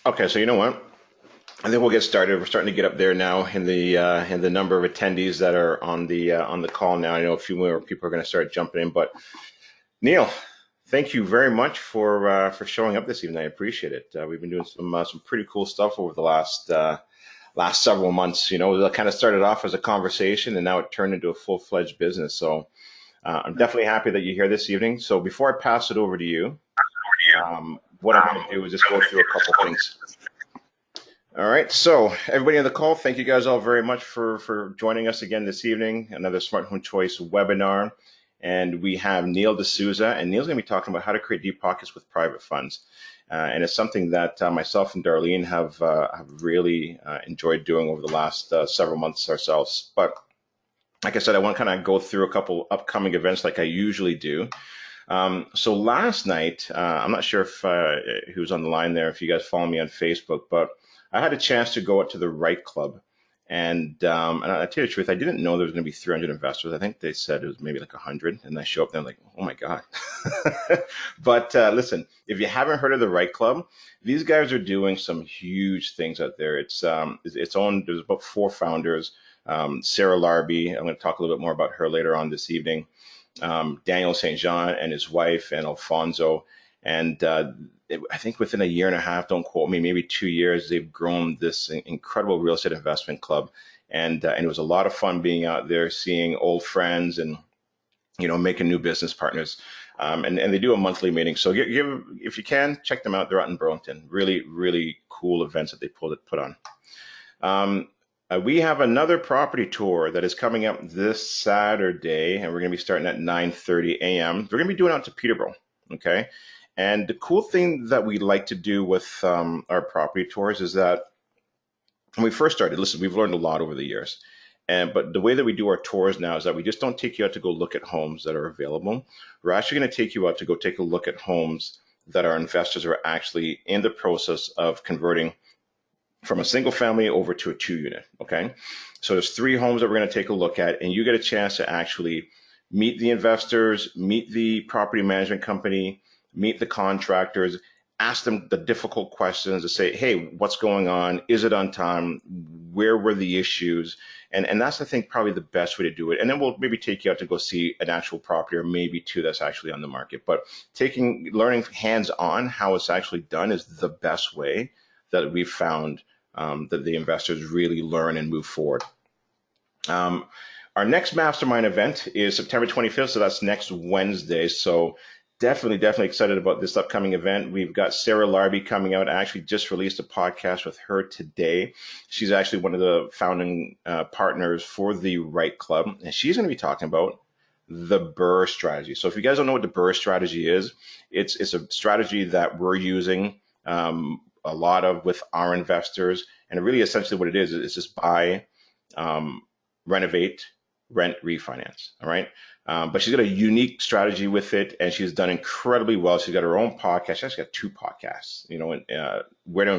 Okay, so you know what? I think we'll get started. We're starting to get up there now in the number of attendees that are on the call now. I know a few more people are going to start jumping in, but Neil, thank you very much for showing up this evening. I appreciate it. We've been doing some pretty cool stuff over the last several months. You know, that kind of started off as a conversation, and now it turned into a full-fledged business. So I'm definitely happy that you're here this evening. So before I pass it over to you, what I want to do is just go through a couple things. All right, so everybody on the call, thank you guys all very much for joining us again this evening. Another Smart Home Choice webinar, and we have Neil D'Souza, and Neil's going to be talking about how to create deep pockets with private funds, and it's something that myself and Darlene have really enjoyed doing over the last several months ourselves. But like I said, I want to kind of go through a couple upcoming events like I usually do. So last night, I'm not sure if who's on the line there, if you guys follow me on Facebook, but I had a chance to go out to the Right Club. And I tell you the truth, I didn't know there was going to be 300 investors. I think they said it was maybe like 100. And I show up there, I'm like, oh my God. But listen, if you haven't heard of the Right Club, these guys are doing some huge things out there. It's owned, there's about 4 founders. Sarah Larby, I'm going to talk a little bit more about her later on this evening. Daniel St. Jean and his wife and Alfonso. And I think within a year and a half, don't quote me, maybe 2 years, they've grown this incredible real estate investment club. And it was a lot of fun being out there, seeing old friends and, you know, making new business partners. And they do a monthly meeting. So if you can, check them out. They're out in Burlington. Really, really cool events that they put on. We have another property tour that is coming up this Saturday, and we're going to be starting at 9:30 a.m. We're going to be doing out to Peterborough, okay? And the cool thing that we like to do with our property tours is that when we first started, listen, we've learned a lot over the years. But the way that we do our tours now is that we just don't take you out to go look at homes that are available. We're actually going to take you out to go take a look at homes that our investors are actually in the process of converting from a single family over to a 2-unit, okay? So there's 3 homes that we're going to take a look at, and you get a chance to actually meet the investors, meet the property management company, meet the contractors, ask them the difficult questions to say, hey, what's going on? Is it on time? Where were the issues? And that's, I think, probably the best way to do it. And then we'll maybe take you out to go see an actual property or maybe 2 that's actually on the market. But learning hands-on how it's actually done is the best way that we've found that the investors really learn and move forward. Our next mastermind event is September 25th, so that's next Wednesday. So definitely excited about this upcoming event. We've got Sarah Larby coming out. I actually just released a podcast with her today. She's actually one of the founding partners for the Right Club, and she's going to be talking about the BRRRR strategy. So if you guys don't know what the BRRRR strategy is, it's a strategy that we're using a lot of with our investors, and really essentially what it is just buy, renovate, rent, refinance. All right. But she's got a unique strategy with it, and she's done incredibly well. She's got her own podcast. She's actually got 2 podcasts, you know, Where to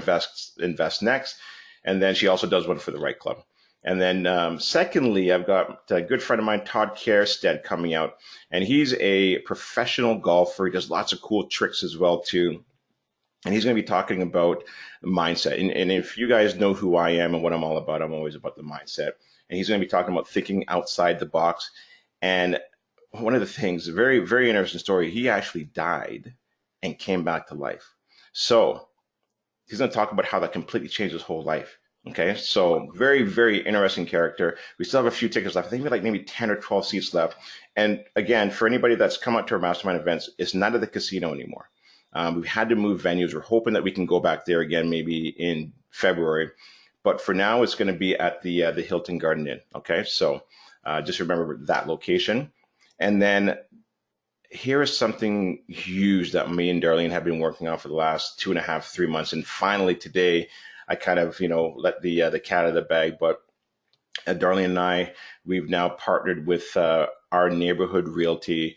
Invest Next. And then she also does one for the Right Club. And then secondly, I've got a good friend of mine, Todd Kerstead, coming out, and he's a professional golfer. He does lots of cool tricks as well, too. And he's going to be talking about mindset. And if you guys know who I am and what I'm all about, I'm always about the mindset. And he's going to be talking about thinking outside the box. And one of the things, very, very interesting story, he actually died and came back to life. So he's going to talk about how that completely changed his whole life. Okay, so very, very interesting character. We still have a few tickets left. I think we have like maybe 10 or 12 seats left. And again, for anybody that's come out to our mastermind events, it's not at the casino anymore. We've had to move venues. We're hoping that we can go back there again, maybe in February. But for now, it's going to be at the Hilton Garden Inn. Okay, so just remember that location. And then here is something huge that me and Darlene have been working on for the last 2.5, 3 months. And finally today, I kind of, let the cat out of the bag. But Darlene and I, we've now partnered with our neighborhood realty,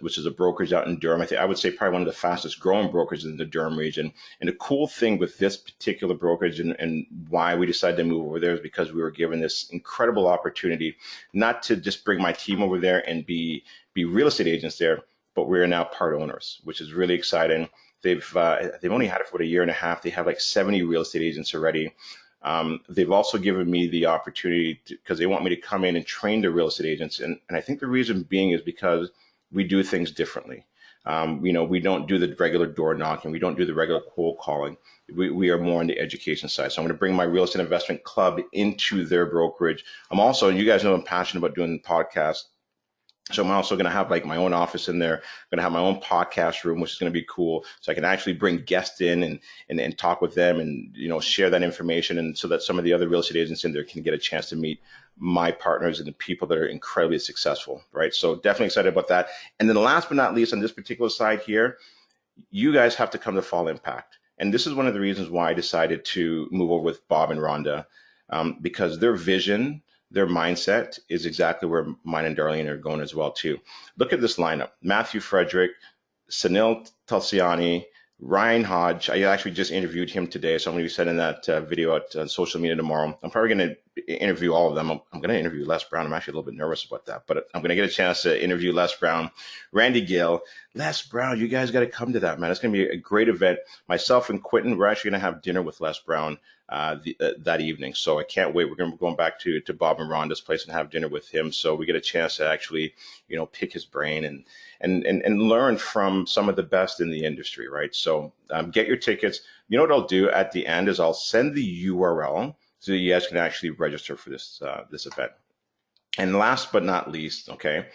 which is a brokerage out in Durham. I would say probably one of the fastest growing brokerages in the Durham region. And the cool thing with this particular brokerage and why we decided to move over there is because we were given this incredible opportunity, not to just bring my team over there and be real estate agents there, but we are now part owners, which is really exciting. They've only had it for about a year and a half. They have like 70 real estate agents already. They've also given me the opportunity because they want me to come in and train the real estate agents. And I think the reason being is because we do things differently. We don't do the regular door knocking. We don't do the regular cold calling. We are more on the education side. So I'm going to bring my real estate investment club into their brokerage. I'm also, and you guys know I'm passionate about doing podcasts. So I'm also going to have like my own office in there. I'm going to have my own podcast room, which is going to be cool. So I can actually bring guests in and talk with them and, share that information. And so that some of the other real estate agents in there can get a chance to meet my partners and the people that are incredibly successful, right? So definitely excited about that. And then last but not least, on this particular side here, you guys have to come to Fall Impact. And this is one of the reasons why I decided to move over with Bob and Rhonda, because their vision, their mindset is exactly where mine and Darlene are going as well too. Look at this lineup: Matthew Frederick, Sunil Tulsiani, Ryan Hodge. I actually just interviewed him today, so I'm going to be sending that video out on social media tomorrow. I'm probably going to interview all of them. I'm going to interview Les Brown. I'm actually a little bit nervous about that, but I'm going to get a chance to interview Les Brown, Randy Gill, Les Brown. You guys got to come to that, man. It's going to be a great event. Myself and Quentin, we're actually going to have dinner with Les Brown that evening. So I can't wait. We're going to be going back to Bob and Rhonda's place and have dinner with him. So we get a chance to actually, pick his brain and learn from some of the best in the industry, right? So get your tickets. You know what I'll do at the end is I'll send the URL so that you guys can actually register for this event. And last but not least, okay,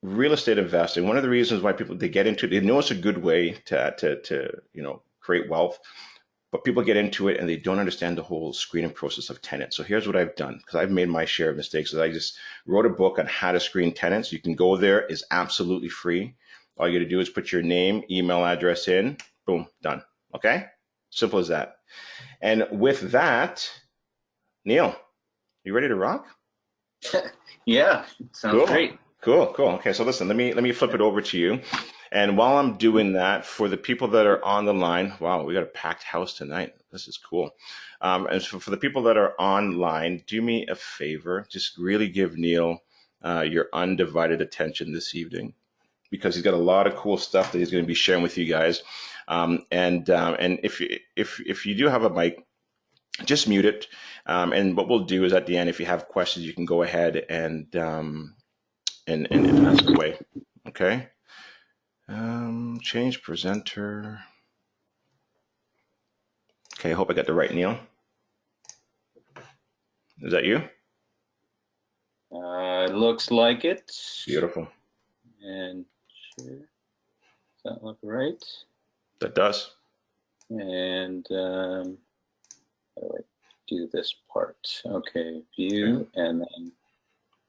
real estate investing. One of the reasons why people they get into it, they know it's a good way to create wealth. But people get into it and they don't understand the whole screening process of tenants. So here's what I've done, because I've made my share of mistakes. I just wrote a book on how to screen tenants. You can go there. It's absolutely free. All you got to do is put your name, email address in. Boom, done. Okay? Simple as that. And with that, Neil, you ready to rock? Yeah, sounds great. Cool. Okay, so listen, let me flip it over to you. And while I'm doing that, for the people that are on the line, wow, we got a packed house tonight. This is cool. And so for the people that are online, do me a favor, just really give Neil your undivided attention this evening, because he's got a lot of cool stuff that he's going to be sharing with you guys. And if you do have a mic, just mute it. And what we'll do is at the end, if you have questions, you can go ahead and ask away. Okay. Change presenter. Okay, I hope I got the right Neil. Is that you? It looks like it. Beautiful. And sure. Does that look right? That does. And how do I do this part? Okay, view, and then.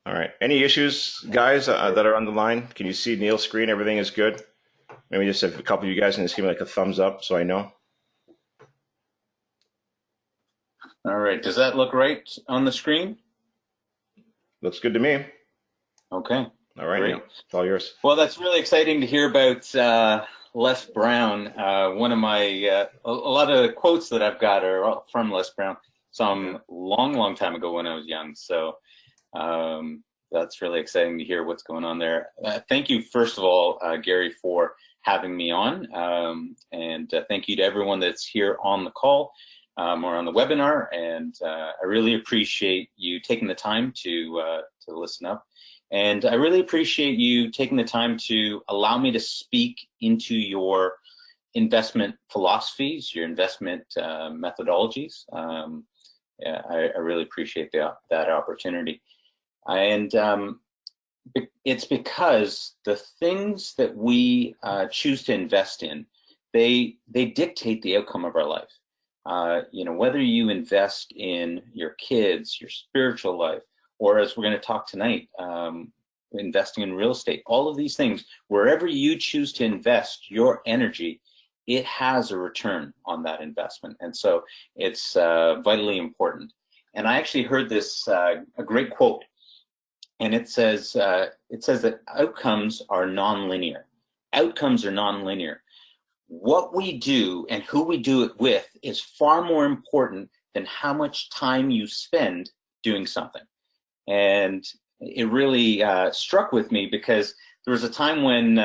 All right. Any issues, guys, that are on the line? Can you see Neil's screen? Everything is good? Maybe just a couple of you guys can just give me like a thumbs up so I know. All right. Does that look right on the screen? Looks good to me. Okay. All right, Neil, it's all yours. Well, that's really exciting to hear about Les Brown. One of my a lot of quotes that I've got are from Les Brown, some long time ago when I was young. So that's really exciting to hear what's going on there. Thank you, first of all, Gary, for having me on, and thank you to everyone that's here on the call or on the webinar. And I really appreciate you taking the time to listen up. And I really appreciate you taking the time to allow me to speak into your investment philosophies, your investment methodologies. Yeah, I really appreciate that opportunity. And it's because the things that we choose to invest in, they dictate the outcome of our life. Whether you invest in your kids, your spiritual life, or as we're going to talk tonight, investing in real estate, all of these things, wherever you choose to invest your energy, it has a return on that investment. And so it's vitally important. And I actually heard this, a great quote, and it says that outcomes are nonlinear. Outcomes are nonlinear. What we do and who we do it with is far more important than how much time you spend doing something. And it really struck with me, because there was a time when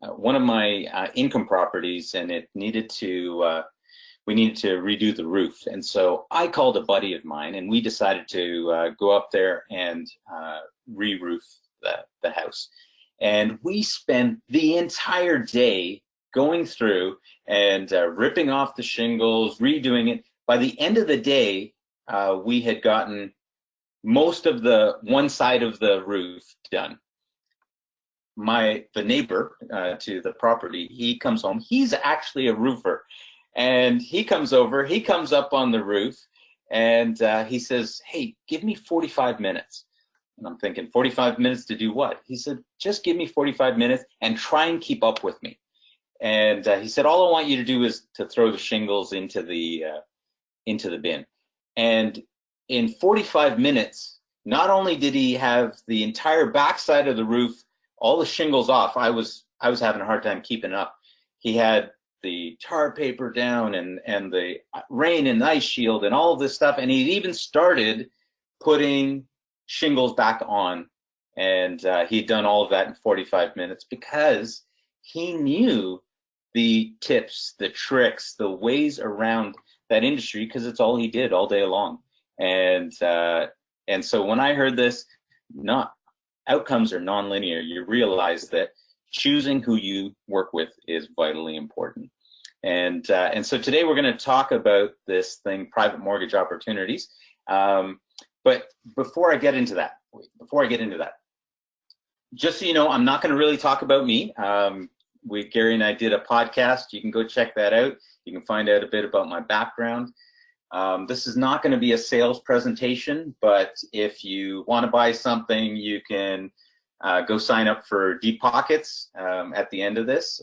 one of my income properties, and it needed to we needed to redo the roof. And so I called a buddy of mine, and we decided to go up there and re-roof the house. And we spent the entire day going through and ripping off the shingles, redoing it. By the end of the day, we had gotten most of the one side of the roof done. The neighbor to the property, he comes home. He's actually a roofer, and he comes over. He comes up on the roof, and he says, "Hey, give me 45 minutes." And I'm thinking, 45 minutes to do what? He said, "Just give me 45 minutes and try and keep up with me." And he said, "All I want you to do is to throw the shingles into the bin." And in 45 minutes, not only did he have the entire backside of the roof, all the shingles off. I was having a hard time keeping up. He had the tar paper down and the rain and ice shield and all of this stuff, and he'd even started putting shingles back on, and he'd done all of that in 45 minutes because he knew the tips, the tricks, the ways around that industry, because it's all he did all day long. And so when I heard this, outcomes are nonlinear. You realize that choosing who you work with is vitally important. And so today we're going to talk about this thing, private mortgage opportunities. But before I get into that, just so you know, I'm not going to really talk about me. Gary and I did a podcast. You can go check that out. You can find out a bit about my background. This is not going to be a sales presentation, but if you want to buy something, you can go sign up for Deep Pockets at the end of this.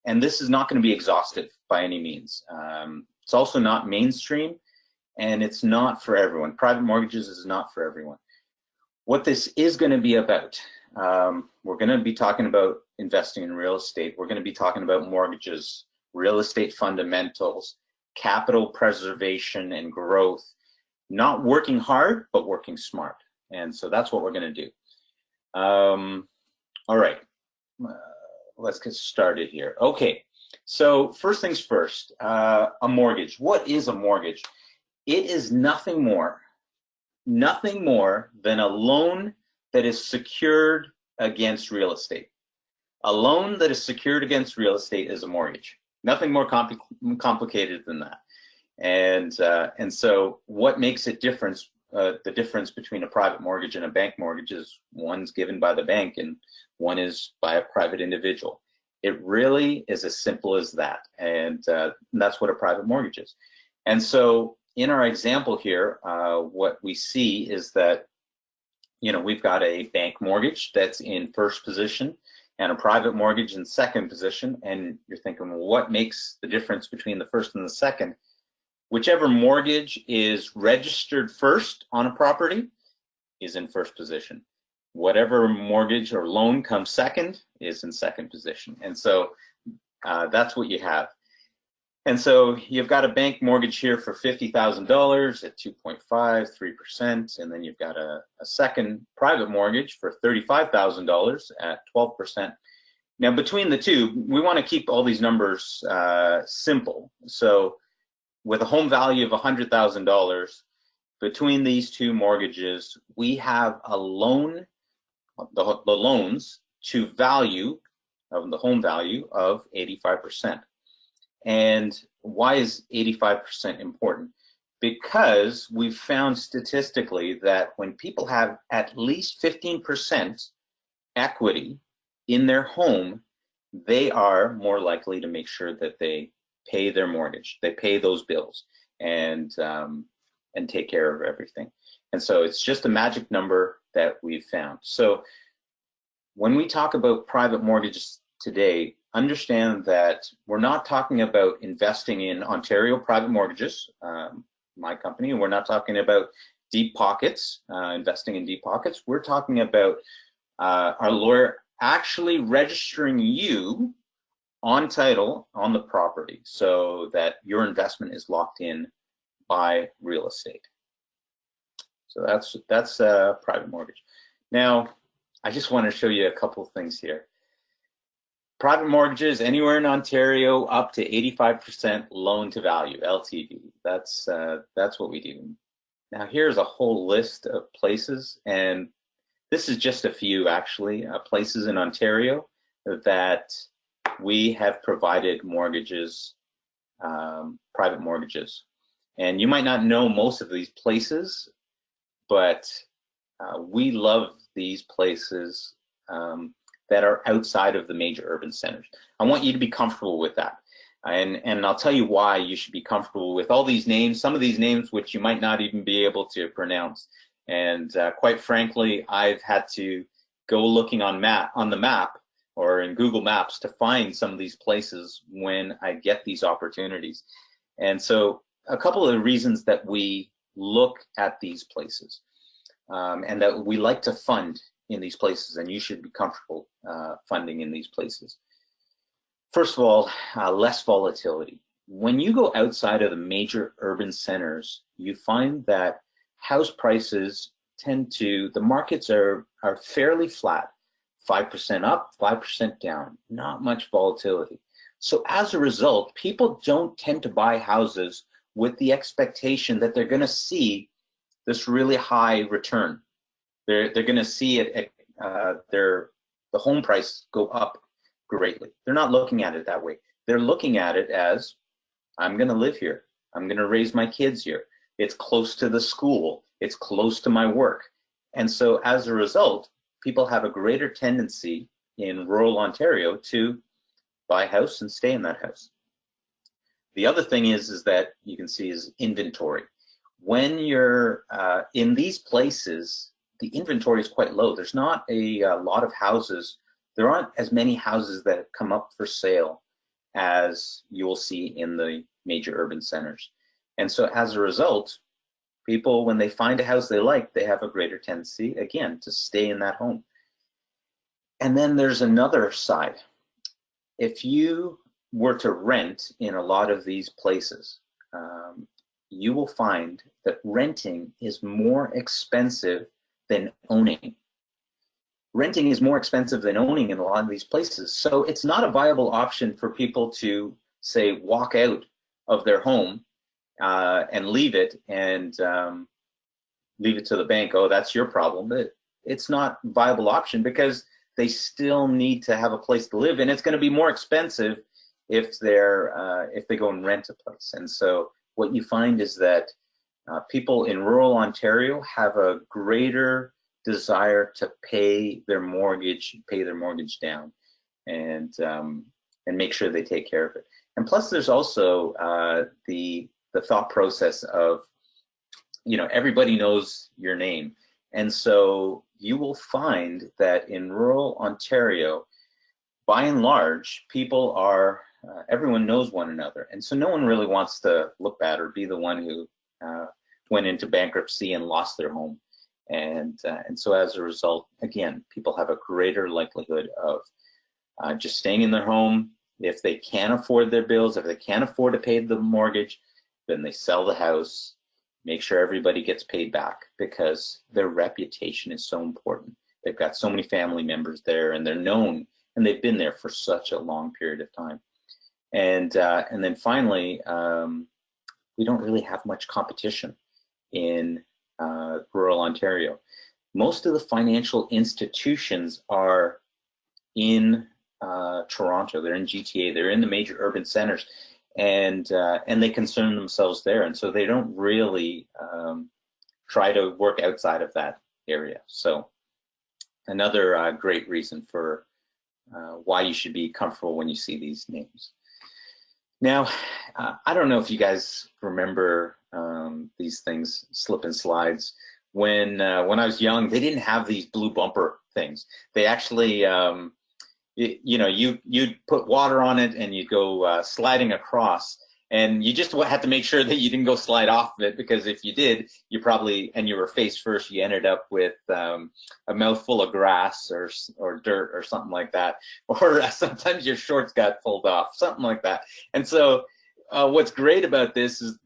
And this is not going to be exhaustive by any means. It's also not mainstream, and it's not for everyone. Private mortgages is not for everyone. What this is going to be about, we're going to be talking about investing in real estate. We're going to be talking about mortgages, real estate fundamentals, capital preservation and growth, not working hard, but working smart. And so that's what we're going to do. All right, let's get started here. Okay, so first things first, a mortgage. What is a mortgage? It is nothing more than a loan that is secured against real estate. A loan that is secured against real estate is a mortgage. Nothing more complicated than that. And so what makes it the difference between a private mortgage and a bank mortgage is one's given by the bank and one is by a private individual. It really is as simple as that. And that's what a private mortgage is. And so in our example here, what we see is that, we've got a bank mortgage that's in first position and a private mortgage in second position. And you're thinking, well, what makes the difference between the first and the second? Whichever mortgage is registered first on a property is in first position. Whatever mortgage or loan comes second is in second position. And so that's what you have. And so you've got a bank mortgage here for $50,000 at 2.5, 3%, and then you've got a second private mortgage for $35,000 at 12%. Now between the two, we want to keep all these numbers simple. So with a home value of $100,000, between these two mortgages, we have a loan, the loans to value of the home value of 85%. And why is 85% important? Because we've found statistically that when people have at least 15% equity in their home, they are more likely to make sure that they pay their mortgage, they pay those bills, and take care of everything. And so it's just a magic number that we've found. So when we talk about private mortgages today, understand that we're not talking about investing in Ontario private mortgages, my company, and we're not talking about deep pockets, investing in deep pockets. We're talking about our lawyer actually registering you on title on the property so that your investment is locked in by real estate. So that's a private mortgage. Now, I just want to show you a couple of things here. Private mortgages anywhere in Ontario up to 85% loan to value, LTV. That's what we do. Now here's a whole list of places, and this is just a few actually, places in Ontario that we have provided mortgages, private mortgages. And you might not know most of these places, but we love these places that are outside of the major urban centers. I want you to be comfortable with that. And I'll tell you why you should be comfortable with all these names, some of these names which you might not even be able to pronounce. And quite frankly, I've had to go looking on the map or in Google Maps to find some of these places when I get these opportunities. And so a couple of the reasons that we look at these places and that we like to fund in these places, and you should be comfortable funding in these places. First of all, less volatility. When you go outside of the major urban centers, you find that house prices the markets are fairly flat, 5% up, 5% down, not much volatility. So as a result, people don't tend to buy houses with the expectation that they're going to see this really high return. They're going to see it the home price go up greatly. They're not looking at it that way. They're looking at it as, I'm going to live here. I'm going to raise my kids here. It's close to the school. It's close to my work. And so as a result, people have a greater tendency in rural Ontario to buy a house and stay in that house. The other thing is that you can see is inventory. When you're in these places, the inventory is quite low. There's not a lot of houses. There aren't as many houses that come up for sale as you will see in the major urban centers. And so as a result, people, when they find a house they like, they have a greater tendency, again, to stay in that home. And then there's another side. If you were to rent in a lot of these places, you will find that renting is more expensive than owning. Renting is more expensive than owning in a lot of these places. So it's not a viable option for people to, say, walk out of their home and leave it and leave it to the bank. Oh, that's your problem. But it's not a viable option because they still need to have a place to live, and it's going to be more expensive if they go and rent a place. And so what you find is that people in rural Ontario have a greater desire to pay their mortgage down, and make sure they take care of it. And plus, there's also the thought process of, everybody knows your name, and so you will find that in rural Ontario, by and large, people are everyone knows one another, and so no one really wants to look bad or be the one who went into bankruptcy and lost their home. And so as a result, again, people have a greater likelihood of just staying in their home. If they can't afford their bills, if they can't afford to pay the mortgage, then they sell the house, make sure everybody gets paid back, because their reputation is so important. They've got so many family members there, and they're known, and they've been there for such a long period of time. And then finally, we don't really have much competition in rural Ontario. Most of the financial institutions are in Toronto. They're in GTA. They're in the major urban centers, and they concern themselves there. And so they don't really try to work outside of that area. So another great reason for why you should be comfortable when you see these names. Now, I don't know if you guys remember these things, slip and slides. When I was young, they didn't have these blue bumper things. They actually, you'd put water on it and you'd go sliding across, and you just had to make sure that you didn't go slide off of it, because if you did, you probably, and you were face first, you ended up with a mouthful of grass or dirt or something like that, or sometimes your shorts got pulled off, something like that. And so what's great about this is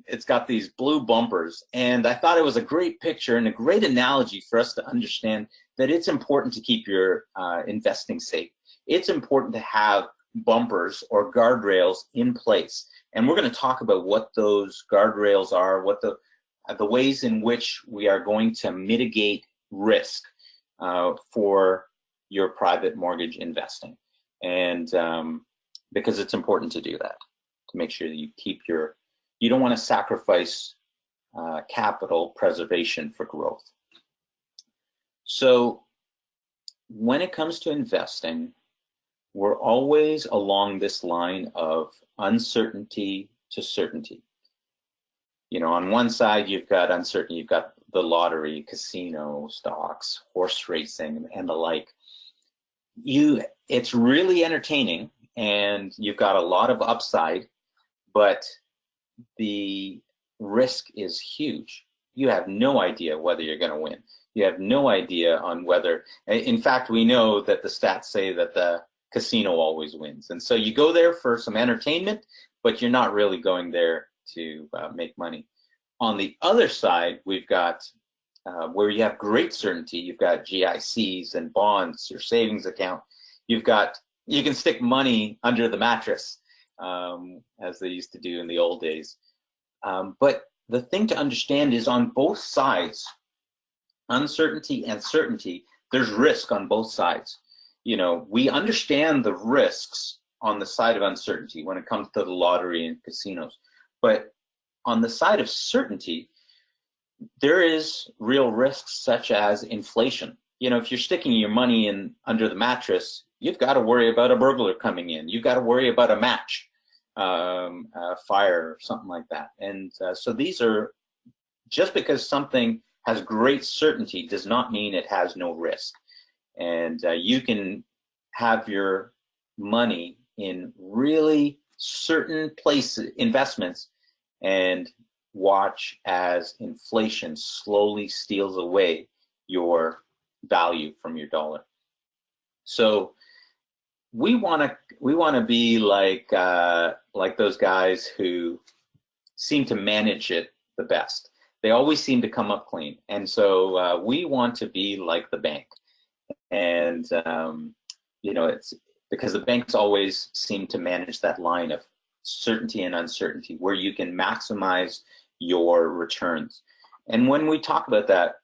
it's got these blue bumpers, and I thought it was a great picture and a great analogy for us to understand that it's important to keep your investing safe. It's important to have bumpers or guardrails in place. And we're going to talk about what those guardrails are, what the ways in which we are going to mitigate risk for your private mortgage investing. And because it's important to do that, to make sure that you keep you don't want to sacrifice capital preservation for growth. So when it comes to investing, we're always along this line of uncertainty to certainty. You know, on one side, you've got uncertainty, you've got the lottery, casino, stocks, horse racing, and the like. It's really entertaining, and you've got a lot of upside, but the risk is huge. You have no idea whether you're going to win. You have no idea on whether, in fact, we know that the stats say that the casino always wins. And so you go there for some entertainment, but you're not really going there to make money. On the other side, we've got where you have great certainty. You've got GICs and bonds, your savings account. You can stick money under the mattress, as they used to do in the old days. But the thing to understand is on both sides, uncertainty and certainty, there's risk on both sides. You know, we understand the risks on the side of uncertainty when it comes to the lottery and casinos. But on the side of certainty, there is real risks such as inflation. You know, if you're sticking your money in under the mattress, you've got to worry about a burglar coming in. You've got to worry about a match, a fire, or something like that. And so these are, just because something has great certainty does not mean it has no risk. And you can have your money in really certain places, investments, and watch as inflation slowly steals away your value from your dollar. So we want to be like those guys who seem to manage it the best. They always seem to come up clean, and so we want to be like the bank. And you know, it's because the banks always seem to manage that line of certainty and uncertainty, where you can maximize your returns. And when we talk about that,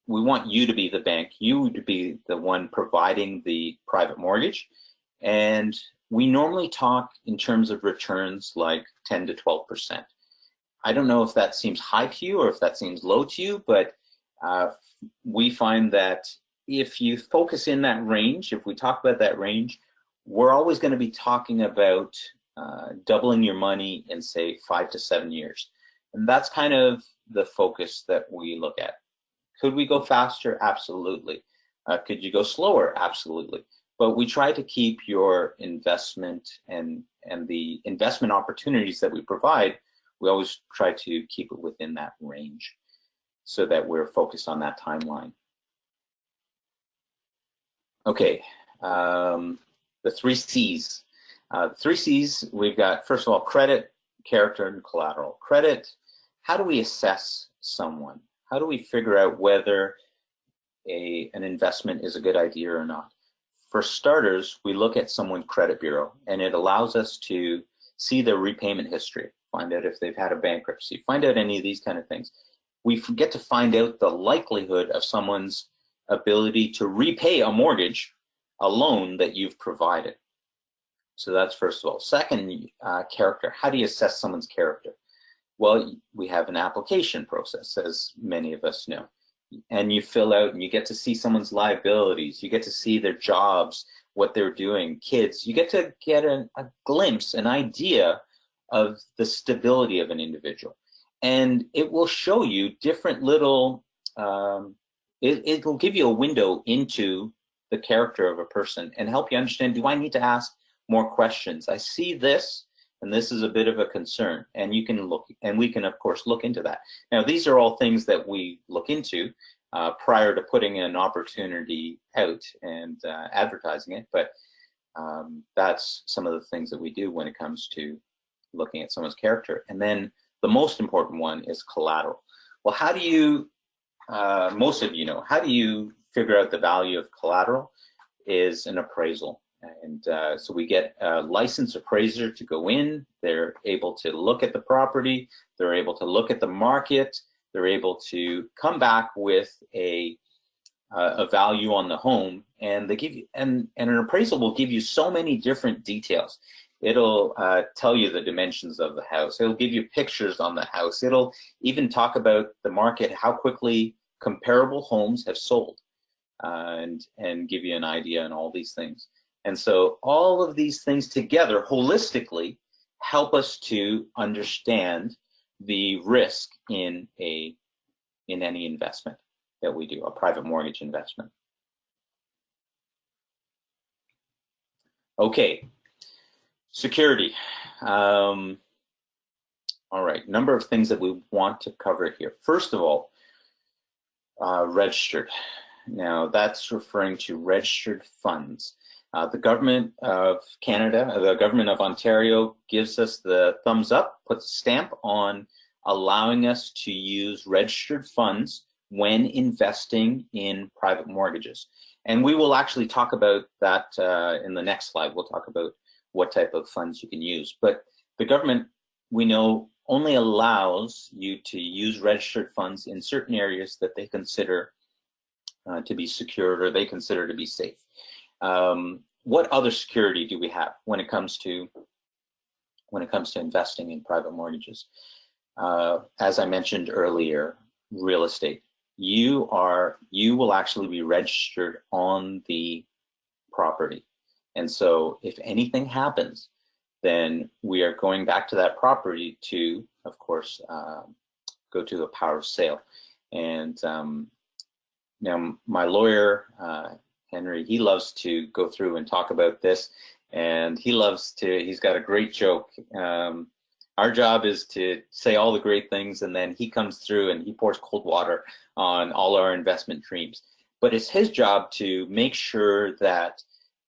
we want you to be the bank, you to be the one providing the private mortgage. And we normally talk in terms of returns like 10 to 12%. I don't know if that seems high to you or if that seems low to you, but we find that if you focus in that range, if we talk about that range, we're always going to be talking about doubling your money in, say, 5 to 7 years. And that's kind of the focus that we look at. Could we go faster? Absolutely. Could you go slower? Absolutely. But we try to keep your investment and the investment opportunities that we provide, we always try to keep it within that range so that we're focused on that timeline. Okay, the 3 C's. The 3 C's, we've got, first of all, credit, character, and collateral. Credit, how do we assess someone? How do we figure out whether an investment is a good idea or not? For starters, we look at someone's credit bureau, and it allows us to see their repayment history, find out if they've had a bankruptcy, find out any of these kind of things. We get to find out the likelihood of someone's ability to repay a mortgage, a loan that you've provided. So that's first of all. Second, character. How do you assess someone's character? Well, we have an application process, as many of us know. And you fill out and you get to see someone's liabilities. You get to see their jobs, what they're doing, kids. You get to get a glimpse, an idea of the stability of an individual. And it will show you different little, it will give you a window into the character of a person and help you understand, do I need to ask more questions? I see this, and this is a bit of a concern, and you can look, and we can of course look into that. Now, these are all things that we look into prior to putting an opportunity out and advertising it, but that's some of the things that we do when it comes to looking at someone's character. And then the most important one is collateral. Well, how do you, most of you know, how do you figure out the value of collateral is an appraisal. And so we get a licensed appraiser to go in. They're able to look at the property. They're able to look at the market. They're able to come back with a value on the home, and they give you, and an appraisal will give you so many different details. It'll tell you the dimensions of the house. It'll give you pictures on the house. It'll even talk about the market, how quickly comparable homes have sold, and give you an idea on all these things. And so all of these things together holistically help us to understand the risk in any investment that we do, a private mortgage investment. Okay, security. All right, number of things that we want to cover here. First of all, registered. Now that's referring to registered funds. The government of Canada, the government of Ontario gives us the thumbs up, puts a stamp on allowing us to use registered funds when investing in private mortgages. And we will actually talk about that in the next slide. We'll talk about what type of funds you can use. But the government, we know, only allows you to use registered funds in certain areas that they consider to be secured or they consider to be safe. What other security do we have when it comes to investing in private mortgages? As I mentioned earlier, real estate. You will actually be registered on the property, and so if anything happens, then we are going back to that property to, of course, go to a power of sale. And now my lawyer, Henry, he loves to go through and talk about this, and he's got a great joke. Our job is to say all the great things, and then he comes through and he pours cold water on all our investment dreams. But it's his job to make sure that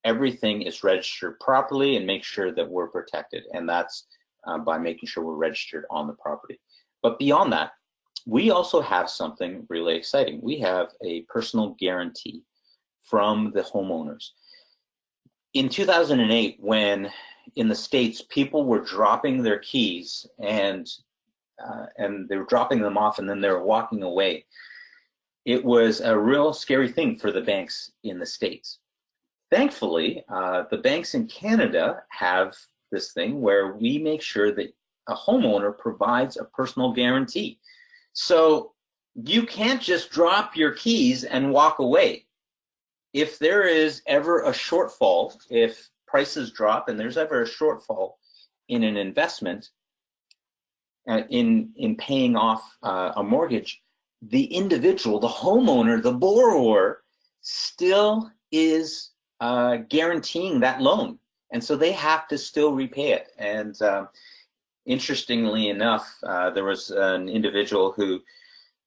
everything is registered properly and make sure that we're protected, and that's by making sure we're registered on the property. But beyond that, we also have something really exciting. We have a personal guarantee from the homeowners. In 2008, when in the States people were dropping their keys and they were dropping them off and then they were walking away, it was a real scary thing for the banks in the States. Thankfully, the banks in Canada have this thing where we make sure that a homeowner provides a personal guarantee. So you can't just drop your keys and walk away. If there is ever a shortfall, if prices drop and there's ever a shortfall in an investment, in paying off a mortgage, the individual, the homeowner, the borrower still is guaranteeing that loan. And so they have to still repay it. And interestingly enough, there was an individual who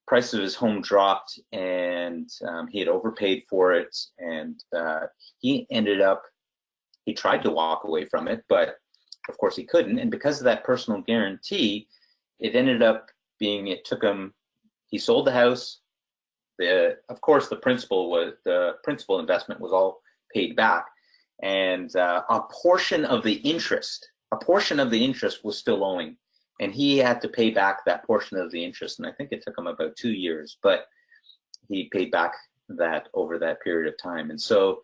price of his home dropped, and he had overpaid for it, and he tried to walk away from it, but of course he couldn't. And because of that personal guarantee, it ended up being, he sold the house. Of course, the principal investment was all paid back, and a portion of the interest was still owing. And he had to pay back that portion of the interest. And I think it took him about 2 years, but he paid back that over that period of time. And so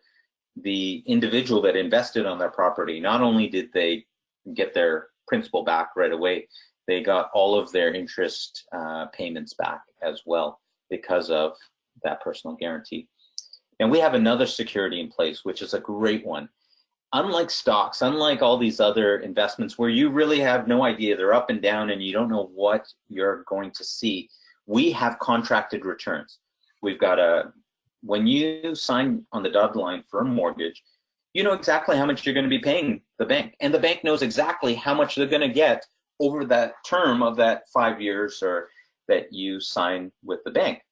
the individual that invested on that property, not only did they get their principal back right away, they got all of their interest payments back as well because of that personal guarantee. And we have another security in place, which is a great one. Unlike stocks, unlike all these other investments where you really have no idea, they're up and down and you don't know what you're going to see, we have contracted returns. We've got when you sign on the dotted line for a mortgage, you know exactly how much you're going to be paying the bank, and the bank knows exactly how much they're going to get over that term of that 5 years or that you sign with the bank,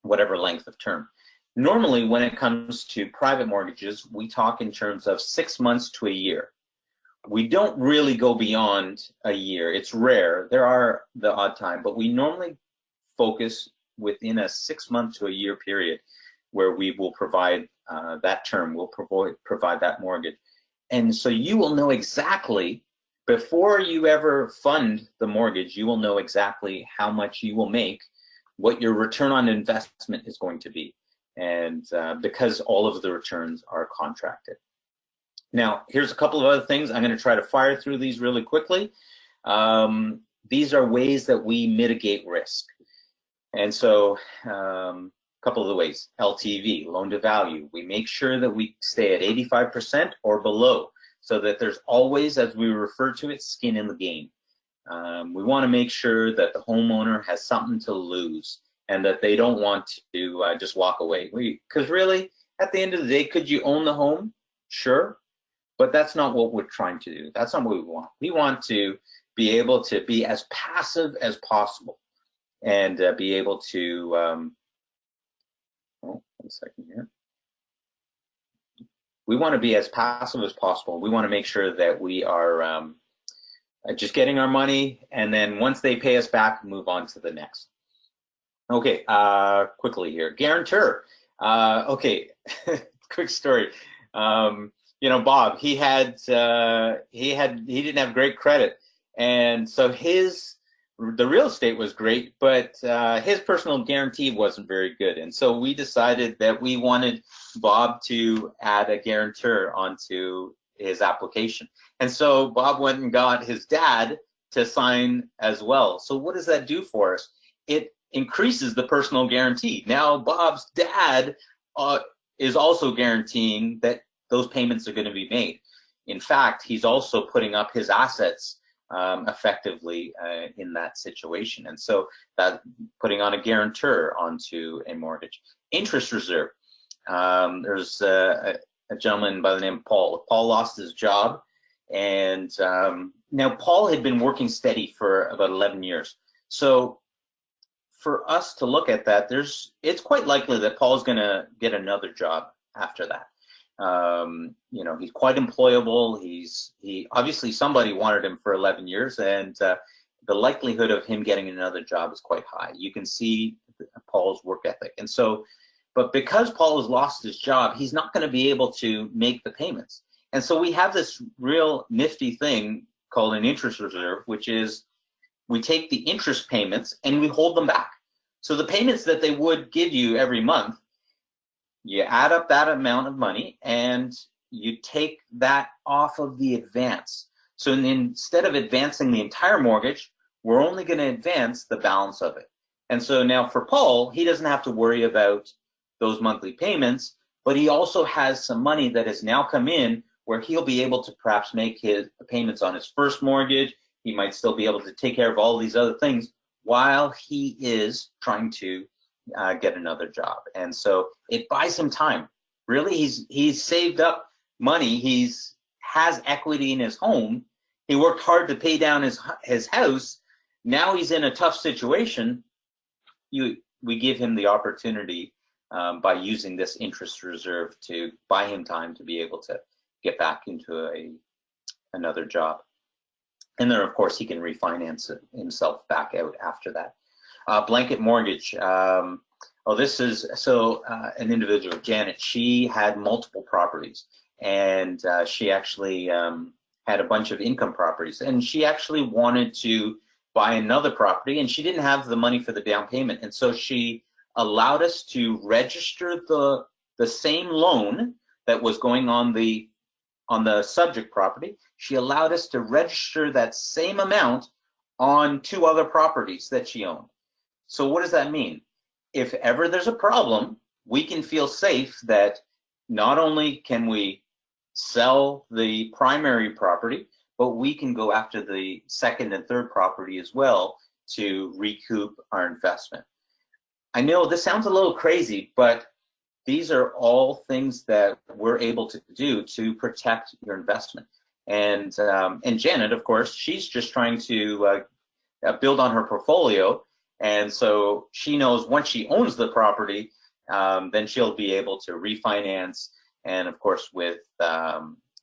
whatever length of term. Normally, when it comes to private mortgages, we talk in terms of 6 months to a year. We don't really go beyond a year. It's rare. There are the odd time, but we normally focus within a 6 month to a year period where we will provide that term, we'll provide that mortgage. And so you will know exactly, before you ever fund the mortgage, you will know exactly how much you will make, what your return on investment is going to be. And because all of the returns are contracted. Now, here's a couple of other things. I'm going to try to fire through these really quickly. These are ways that we mitigate risk. And so a couple of the ways: LTV, loan to value. We make sure that we stay at 85% or below, so that there's always, as we refer to it, skin in the game. We want to make sure that the homeowner has something to lose and that they don't want to just walk away. Because really, at the end of the day, could you own the home? Sure. But that's not what we're trying to do. That's not what we want. We want to be able to be as passive as possible and be able to, oh, 1 second here. We want to be as passive as possible. We want to make sure that we are just getting our money, and then once they pay us back, move on to the next. Okay, quickly here. Guarantor. Okay, quick story. You know, Bob, he didn't have great credit, and so the real estate was great, but his personal guarantee wasn't very good, and so we decided that we wanted Bob to add a guarantor onto his application. And so Bob went and got his dad to sign as well. So what does that do for us? It increases the personal guarantee. Now Bob's dad is also guaranteeing that those payments are going to be made. In fact, he's also putting up his assets effectively in that situation. And so that putting on a guarantor onto a mortgage. Interest reserve. There's a gentleman by the name of Paul. Paul lost his job, and now Paul had been working steady for about 11 years. So for us to look at that, it's quite likely that Paul's going to get another job after that. You know, he's quite employable. He obviously, somebody wanted him for 11 years, and the likelihood of him getting another job is quite high. You can see Paul's work ethic. And so, but because Paul has lost his job, he's not going to be able to make the payments. And so we have this real nifty thing called an interest reserve, which is we take the interest payments and we hold them back. So the payments that they would give you every month, you add up that amount of money and you take that off of the advance. So instead of advancing the entire mortgage, we're only going to advance the balance of it. And so now for Paul, he doesn't have to worry about those monthly payments, but he also has some money that has now come in where he'll be able to perhaps make his payments on his first mortgage. He might still be able to take care of all these other things while he is trying to get another job. And so it buys him time. Really, he's saved up money. Has equity in his home. He worked hard to pay down his house. Now he's in a tough situation. We give him the opportunity by using this interest reserve to buy him time to be able to get back into another job. And then, of course, he can refinance himself back out after that. Blanket mortgage. This is an individual, Janet. She had multiple properties, and she actually had a bunch of income properties, and she actually wanted to buy another property, and she didn't have the money for the down payment, and so she allowed us to register the same loan that was going on the subject property. She allowed us to register that same amount on 2 other properties that she owned. So what does that mean? If ever there's a problem, we can feel safe that not only can we sell the primary property, but we can go after the second and third property as well to recoup our investment. I know this sounds a little crazy, but these are all things that we're able to do to protect your investment. And Janet, of course, she's just trying to build on her portfolio. And so she knows once she owns the property, then she'll be able to refinance. And of course, with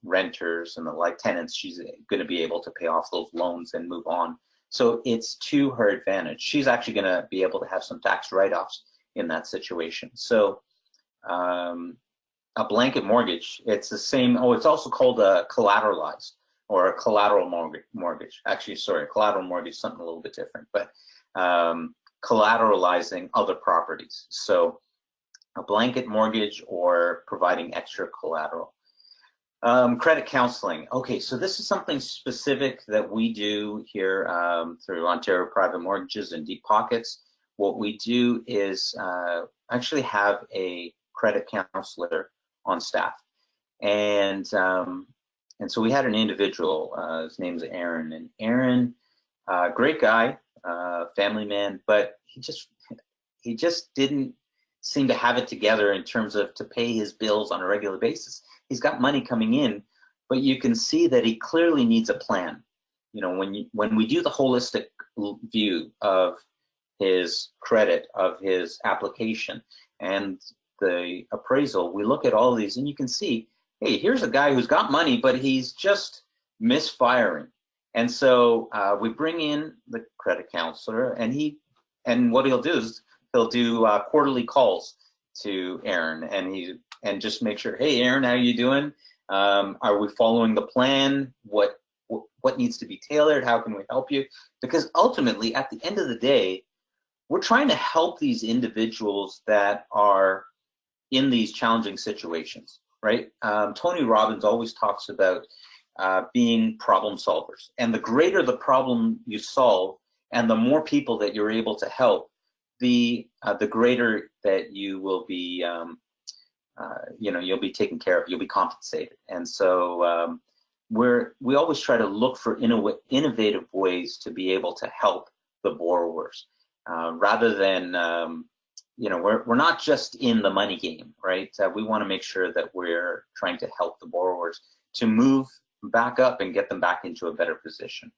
renters and the like tenants, she's going to be able to pay off those loans and move on. So it's to her advantage. She's actually going to be able to have some tax write-offs in that situation. So a blanket mortgage, it's the same. Oh, it's also called a collateralized or a collateral mortgage. Actually, sorry, collateral mortgage is something a little bit different, but collateralizing other properties. So a blanket mortgage or providing extra collateral. Credit counseling. Okay, so this is something specific that we do here through Ontario Private Mortgages and Deep Pockets. What we do is actually have a credit counselor on staff, and so we had an individual. His name's Aaron, and Aaron, great guy, family man, but he just didn't seem to have it together in terms of to pay his bills on a regular basis. He's got money coming in, but you can see that he clearly needs a plan. You know, when we do the holistic view of his credit, of his application, and the appraisal, we look at all of these and you can see, hey, here's a guy who's got money, but he's just misfiring. And so we bring in the credit counselor, and what he'll do is he'll do quarterly calls to Aaron, and just make sure, hey, Aaron, how are you doing? Are we following the plan? What needs to be tailored? How can we help you? Because ultimately, at the end of the day, we're trying to help these individuals that are in these challenging situations, right? Tony Robbins always talks about being problem solvers. And the greater the problem you solve and the more people that you're able to help, the greater that you will be, you'll be taken care of, you'll be compensated. And so we always try to look for innovative ways to be able to help the borrowers, rather than, we're not just in the money game, right? We want to make sure that we're trying to help the borrowers to move back up and get them back into a better position.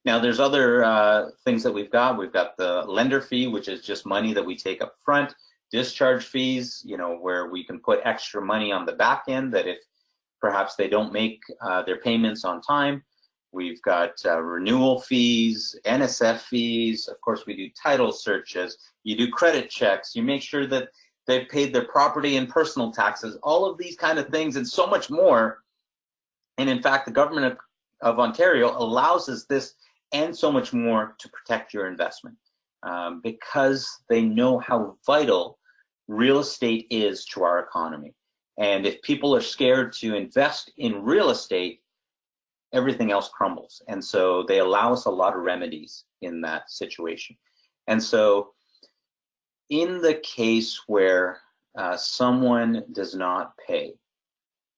Now, there's other things that we've got. We've got the lender fee, which is just money that we take up front. Discharge fees, where we can put extra money on the back end that if perhaps they don't make their payments on time. We've got renewal fees, NSF fees. Of course, we do title searches. You do credit checks. You make sure that they've paid their property and personal taxes, all of these kind of things and so much more. And in fact, the government of Ontario allows us this and so much more to protect your investment, because they know how vital real estate is to our economy. And if people are scared to invest in real estate, everything else crumbles. And so they allow us a lot of remedies in that situation. And so in the case where someone does not pay,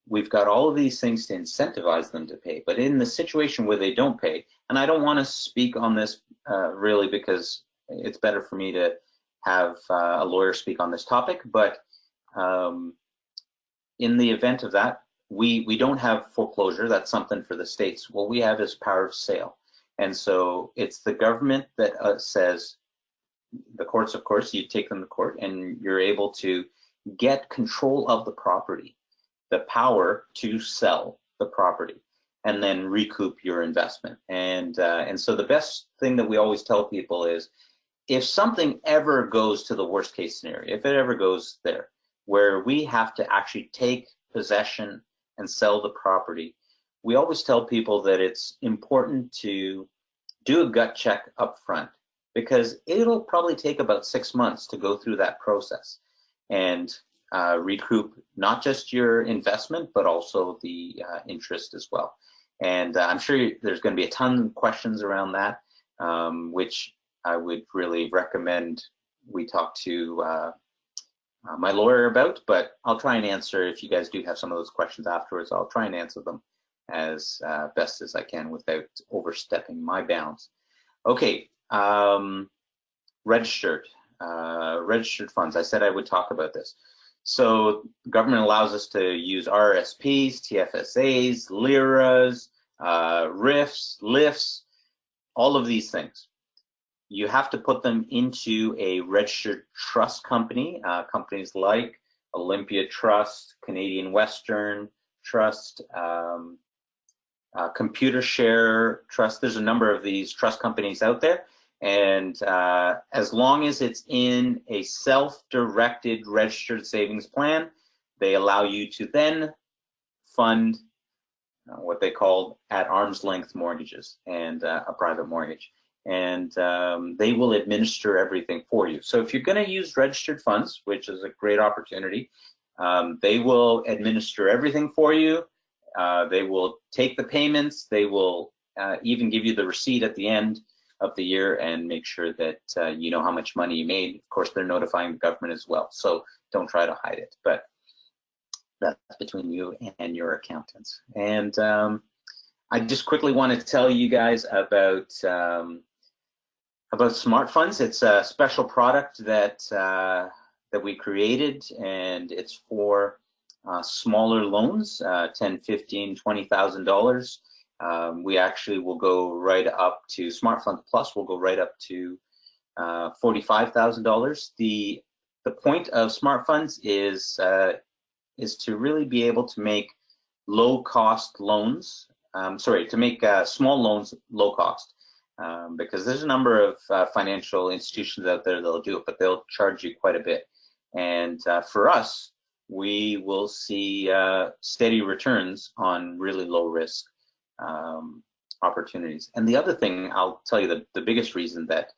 we've got all of these things to incentivize them to pay. But in the situation where they don't pay, and I don't want to speak on this really, because it's better for me to have a lawyer speak on this topic, but in the event of that, we don't have foreclosure. That's something for the states. What we have is power of sale. And so it's the government that says, the courts, of course, you take them to court and you're able to get control of the property, the power to sell the property, and then recoup your investment. And so the best thing that we always tell people is, if something ever goes to the worst case scenario, if it ever goes there, where we have to actually take possession and sell the property, we always tell people that it's important to do a gut check up front, because it'll probably take about 6 months to go through that process and recoup not just your investment, but also the interest as well. And I'm sure there's going to be a ton of questions around that, which I would really recommend we talk to my lawyer about, but I'll try and answer. If you guys do have some of those questions afterwards, I'll try and answer them as best as I can without overstepping my bounds. Okay, registered funds. I said I would talk about this. So government allows us to use RRSPs, TFSAs, LIRAs, RIFs, LIFs, all of these things. You have to put them into a registered trust company, companies like Olympia Trust, Canadian Western Trust, Computer Share Trust. There's a number of these trust companies out there, And as long as it's in a self-directed registered savings plan, they allow you to then fund what they call at arm's length mortgages and a private mortgage. And they will administer everything for you. So if you're going to use registered funds, which is a great opportunity, they will administer everything for you. They will take the payments. They will even give you the receipt at the end of the year and make sure that you know how much money you made. Of course, they're notifying the government as well, so don't try to hide it. But that's between you and your accountants. And I just quickly want to tell you guys about Smart Funds. It's a special product that that we created, and it's for smaller loans, $10, $15, $20,000. We actually will go right up to Smart Fund Plus. We'll go right up to $45,000. The point of Smart Funds is to really be able to make low-cost loans. To make small loans low cost. Because there's a number of financial institutions out there that'll do it, but they'll charge you quite a bit. And for us, we will see steady returns on really low risk opportunities. And the other thing, I'll tell you, the biggest reason that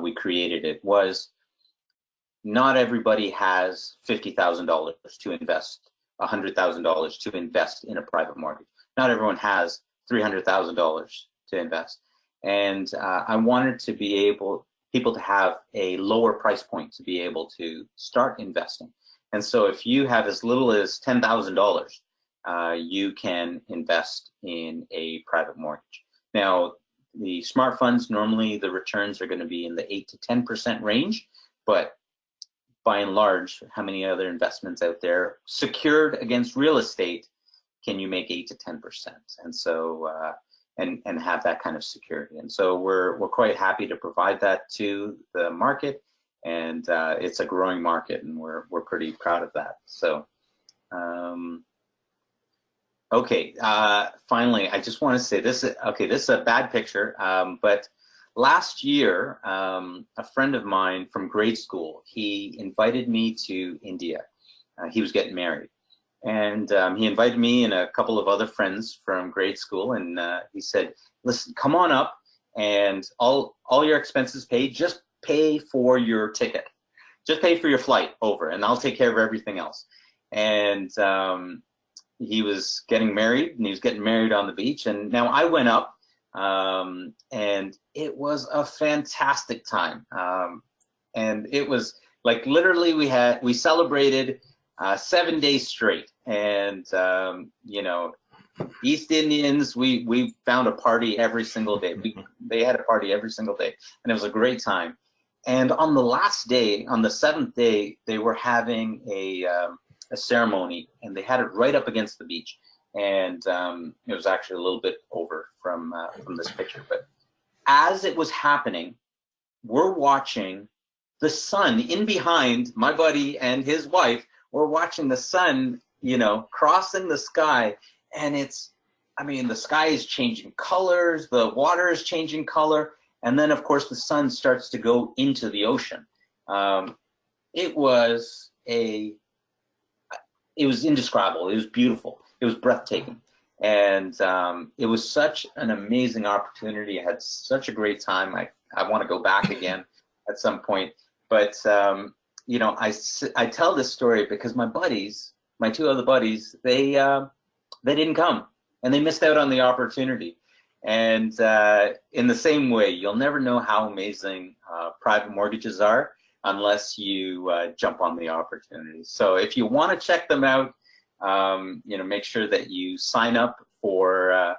we created it was not everybody has $50,000 to invest, $100,000 to invest in a private mortgage. Not everyone has $300,000 to invest. And I wanted to be people to have a lower price point to be able to start investing. And so if you have as little as $10,000, you can invest in a private mortgage. Now, the smart funds, normally the returns are going to be in the 8 to 10% range, but by and large, how many other investments out there secured against real estate can you make 8 to 10%? And so and have that kind of security. And so we're quite happy to provide that to the market, and it's a growing market, and we're pretty proud of that. So okay, finally, I just want to say this. Okay, this is a bad picture, but last year, a friend of mine from grade school, he invited me to India. He was getting married. And he invited me and a couple of other friends from grade school, and he said, listen, come on up, and all your expenses paid, just pay for your ticket. Just pay for your flight over, and I'll take care of everything else. And he was getting married, and he was getting married on the beach. And now I went up, and it was a fantastic time. And it was like literally we celebrated 7 days straight. And you know, East Indians, we found a party every single day. They had a party every single day, and it was a great time. And on the last day, on the 7th day, they were having a ceremony, and they had it right up against the beach. And it was actually a little bit over from this picture. But as it was happening, we're watching the sun in behind my buddy and his wife. We're watching the sun, you know, crossing the sky, and it's, I mean, the sky is changing colors, the water is changing color, and then of course the sun starts to go into the ocean. It was indescribable. It was beautiful. It was breathtaking, and it was such an amazing opportunity. I had such a great time. I want to go back again at some point, but you know, I tell this story because my buddies, my 2 other buddies, they didn't come, and they missed out on the opportunity. And in the same way, you'll never know how amazing private mortgages are unless you jump on the opportunity. So if you want to check them out, you know, make sure that you sign up for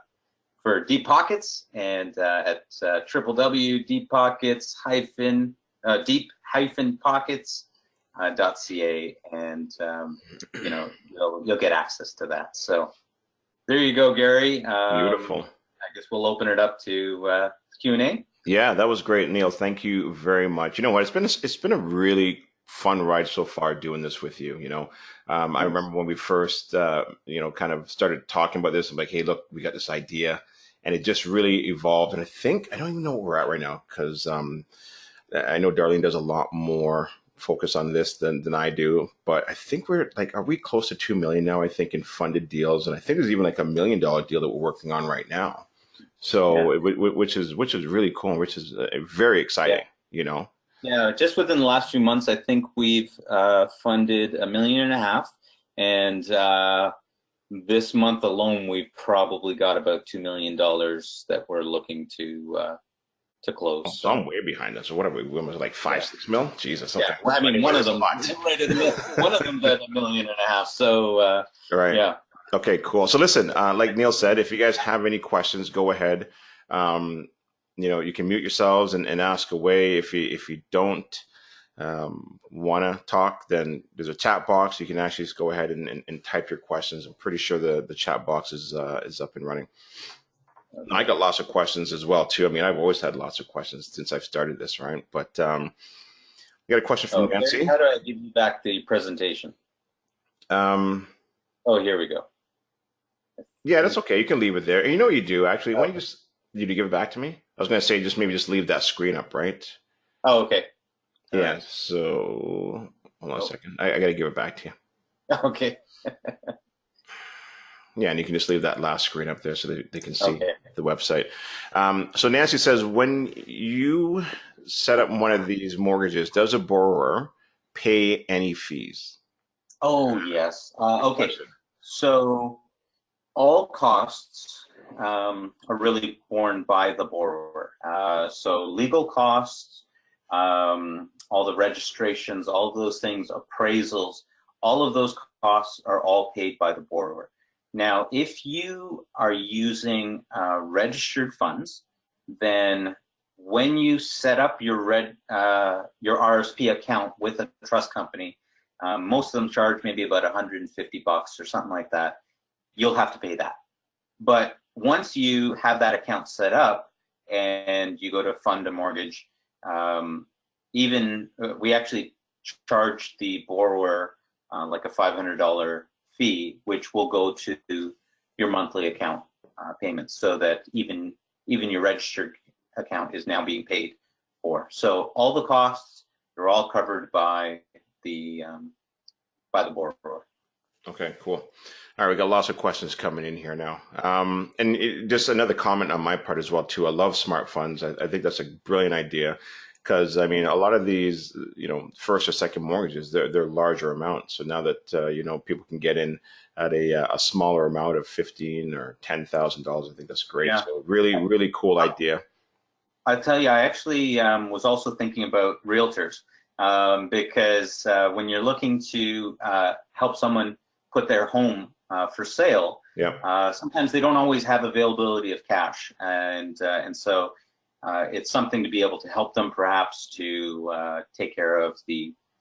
Deep Pockets, and at www.deep-pockets.ca, and you know, you'll get access to that. So there you go, Gary. Beautiful. I guess we'll open it up to Q&A. Yeah, that was great, Neil. Thank you very much. You know what? It's been a really fun ride so far doing this with you. You know, I remember when we first, you know, kind of started talking about this. I'm like, hey, look, we got this idea, and it just really evolved. And I don't even know where we're at right now because I know Darlene does a lot more focus on this than I do, but I think we're like, are we close to 2 million now? I think in funded deals, and I think there's even like $1 million deal that we're working on right now. Yeah. So, which is really cool, and which is very Yeah. exciting, you know. Yeah. Just within the last few months, I think we've funded 1.5 million, and this month alone, we've probably got about $2 million that we're looking to Oh, close. so I'm So way behind that. So what are we? We're almost like five, yeah, 6 mil. Jesus. yeah. Okay. Well, I mean, Anyway, one of that's a them lot. right in the middle. One of them's at 1.5 million. So All right. yeah. Okay, cool. So listen, like Neil said, if you guys have any questions, go ahead. Um, you can mute yourselves and ask away. If you don't want to talk, then there's a chat box. You can actually just go ahead and type your questions. I'm pretty sure the chat box is up and running. I got lots of questions as well too. I mean, I've always had lots of questions since I've started this, right? But we got a question from Oh, Gary, Nancy. how do I give you back the presentation? Um, Oh, here we go. yeah, that's okay. You can leave it there. And you know what you do actually? Why Oh, don't you just did you give it back to me? I was gonna say just maybe just leave that screen up, right? oh okay. All Yeah. right. So hold on a Oh, second. I gotta give it back to you. okay. Yeah, and you can just leave that last screen up there so they can see Okay. the website. So Nancy says, when you set up one of these mortgages, does a borrower pay any fees? Oh, yes. Good Okay. question. So all costs are really borne by the borrower. So legal costs, all the registrations, all of those things, appraisals, all of those costs are all paid by the borrower. Now, if you are using registered funds, then when you set up your RSP account with a trust company, most of them charge maybe about $150 or something like that. You'll have to pay that. But once you have that account set up and you go to fund a mortgage, we actually charge the borrower like a $500 fee, which will go to your monthly account payments, so that even your registered account is now being paid for. So all the costs are all covered by the borrower. Okay, cool. All right, we got lots of questions coming in here now. And just another comment on my part as well too. I love smart funds. I think that's a brilliant idea because I mean a lot of these, first or second mortgages, they're larger amounts. So now that people can get in at a smaller amount of $15,000 or $10,000, I think that's great. Yeah. So really, really cool idea. I tell you, I actually was also thinking about realtors because when you're looking to help someone put their home for sale, Yeah. sometimes they don't always have availability of cash, and so it's something to be able to help them perhaps to take care of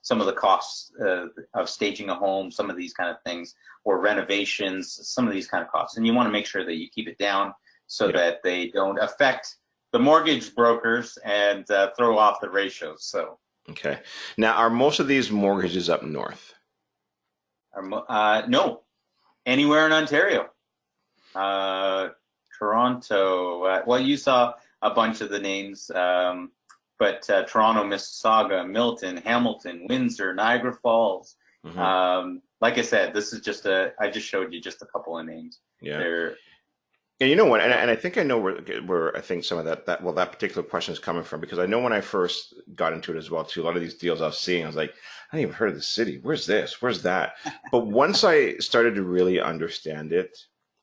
some of the costs of staging a home, some of these kind of things, or renovations, some of these kind of costs. And you want to make sure that you keep it down so Yeah. that they don't affect the mortgage brokers and throw off the ratios. So, Okay. Now, are most of these mortgages up north? no, anywhere in Ontario, Toronto. Well, you saw a bunch of the names, but Toronto, Mississauga, Milton, Hamilton, Windsor, Niagara Falls. Hmm. Like I said, this is I just showed you just a couple of names. Yeah. They're, And you know what? And I think I know where I think some of that particular question is coming from, because I know when I first got into it as well too, a lot of these deals I was seeing, I was like, I hadn't even heard of the city. Where's this? Where's that? But once I started to really understand it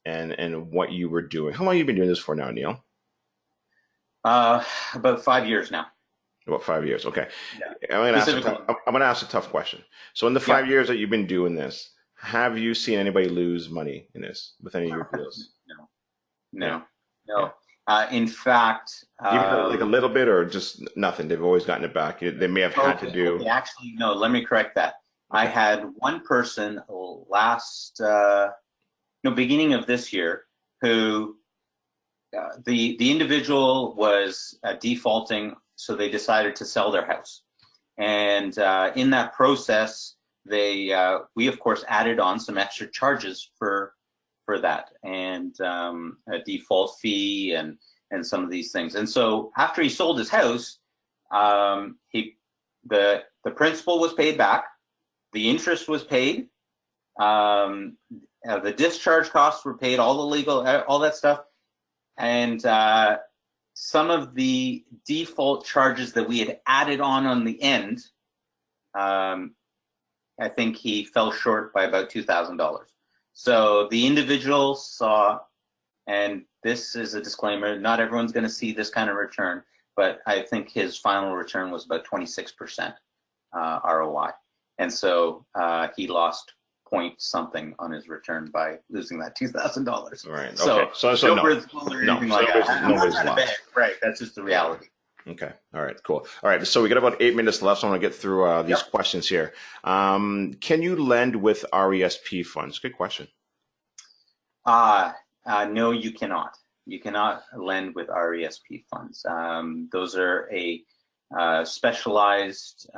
and what you were doing, how long have you been doing this for now, Neil? about 5 years now. About 5 years. Okay. Yeah. I'm gonna ask a tough question. So in the Yeah. 5 years that you've been doing this, have you seen anybody lose money in this with any of your deals? No, Yeah. no, Yeah. no. In fact, Even like a little bit or just nothing. They've always gotten it back. They may have had to do. okay. Actually, no. Let me correct that. I Okay. had one person beginning of this year, who the individual was defaulting, so they decided to sell their house, and in that process, we of course added on some extra charges for for that, and a default fee and some of these things. And so after he sold his house, the principal was paid back, the interest was paid, the discharge costs were paid, all the legal, all that stuff, and some of the default charges that we had added on the end, I think he fell short by about $2,000. So the individual saw, and this is a disclaimer, not everyone's going to see this kind of return, but I think his final return was about 26% ROI. And so he lost point something on his return by losing that $2,000. Right. So, Okay. So no no. principle or anything like that. Nobody's lost. Right. That's just the reality. Okay. All right. Cool. All right. So we got about 8 minutes left. So I want to get through these questions here. Can you lend with RESP funds? Good question. No, you cannot. You cannot lend with RESP funds. Those are a specialized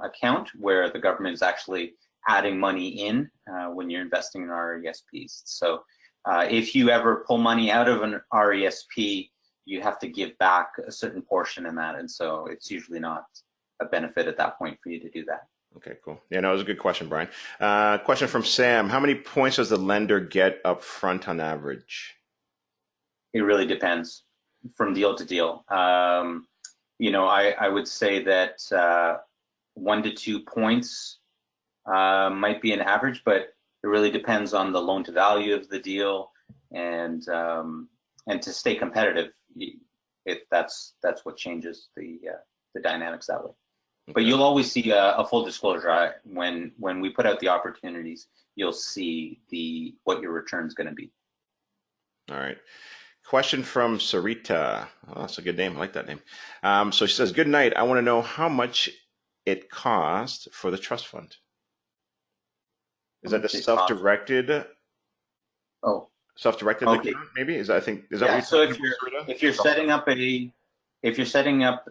account where the government is actually adding money in when you're investing in RESPs. So if you ever pull money out of an RESP, you have to give back a certain portion in that. And so it's usually not a benefit at that point for you to do that. Okay, cool. Yeah, no, it was a good question, Brian. Question from Sam. How many points does the lender get up front on average? It really depends from deal to deal. You know, I would say that 1 to 2 points might be an average, but it really depends on the loan to value of the deal, and to stay competitive, that's what changes the dynamics that way. Okay. But you'll always see a full disclosure when we put out the opportunities. You'll see what your return is going to be. All right. Question from Sarita. Oh, that's a good name. I like that name. So she says, "Good night. I want to know how much it cost for the trust fund." Is that the self-directed? Oh, self-directed okay. account, maybe? Is that yeah, what so if you're setting up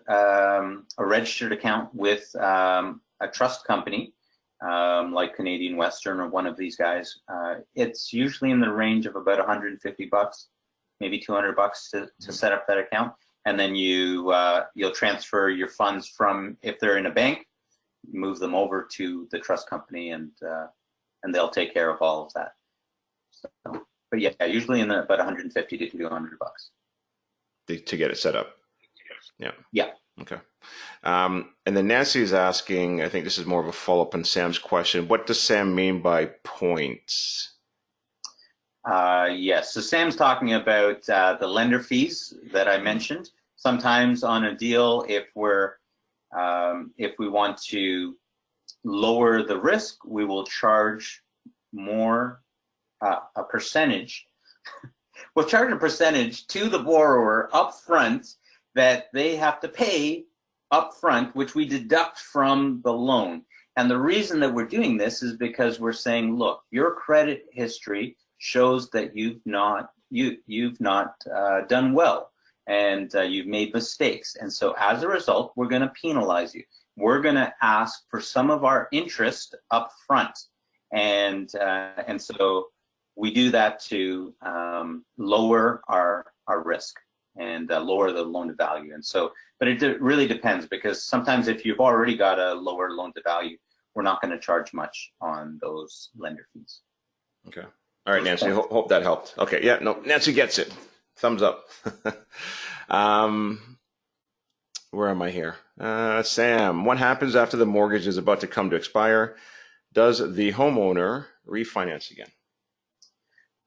a registered account with a trust company like Canadian Western or one of these guys, it's usually in the range of about $150, maybe $200 to set up that account, and then you'll transfer your funds from, if they're in a bank, move them over to the trust company, and they'll take care of all of that. So, but yeah, usually in about $150 to $200 to get it set up. Yeah. Yeah. Okay. And then Nancy is asking, I think this is more of a follow-up on Sam's question. What does Sam mean by points? Yes. So Sam's talking about the lender fees that I mentioned. Sometimes on a deal, if we want to lower the risk, we will charge more, a percentage. We'll charge a percentage to the borrower up front that they have to pay up front, which we deduct from the loan. And the reason that we're doing this is because we're saying, look, your credit history shows that you've not done well, and you've made mistakes. And so as a result, we're going to penalize you. We're going to ask for some of our interest up front. And so we do that to lower our risk and lower the loan to value. And so, but it really depends, because sometimes if you've already got a lower loan to value, we're not going to charge much on those lender fees. Okay. All right, Nancy, hope that helped. Okay, yeah, no, Nancy gets it. Thumbs up. Where am I here? Sam, what happens after the mortgage is about to come to expire? Does the homeowner refinance again?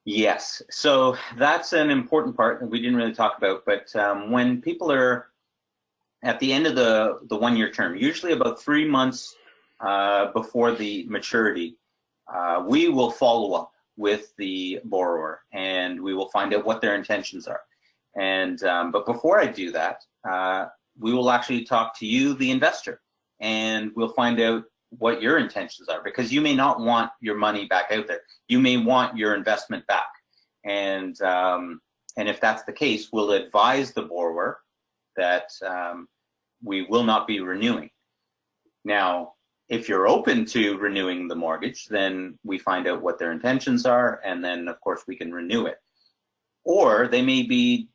Yes, so that's an important part that we didn't really talk about, but when people are at the end of the 1-year term, usually about 3 months before the maturity, we will follow up with the borrower, and we will find out what their intentions are. And but before I do that, we will actually talk to you, the investor, and we'll find out what your intentions are, because you may not want your money back out there. You may want your investment back. And if that's the case, we'll advise the borrower that we will not be renewing. Now, if you're open to renewing the mortgage, then we find out what their intentions are, and then of course we can renew it. Or they may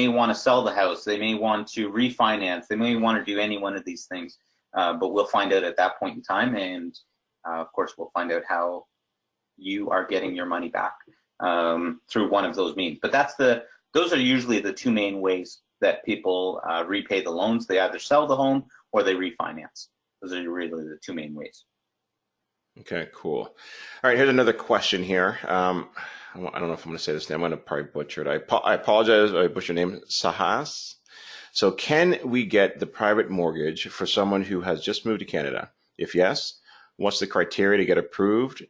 want to sell the house, they may want to refinance, they may want to do any one of these things, but we'll find out at that point in time, and of course we'll find out how you are getting your money back through one of those means. But those are usually the two main ways that people repay the loans. They either sell the home or they refinance. Those are really the two main ways. Okay, cool. All right, here's another question here. I don't know if I'm going to say this name. I'm going to probably butcher it. I apologize if I butcher your name, Sahas. So can we get the private mortgage for someone who has just moved to Canada? If yes, what's the criteria to get approved?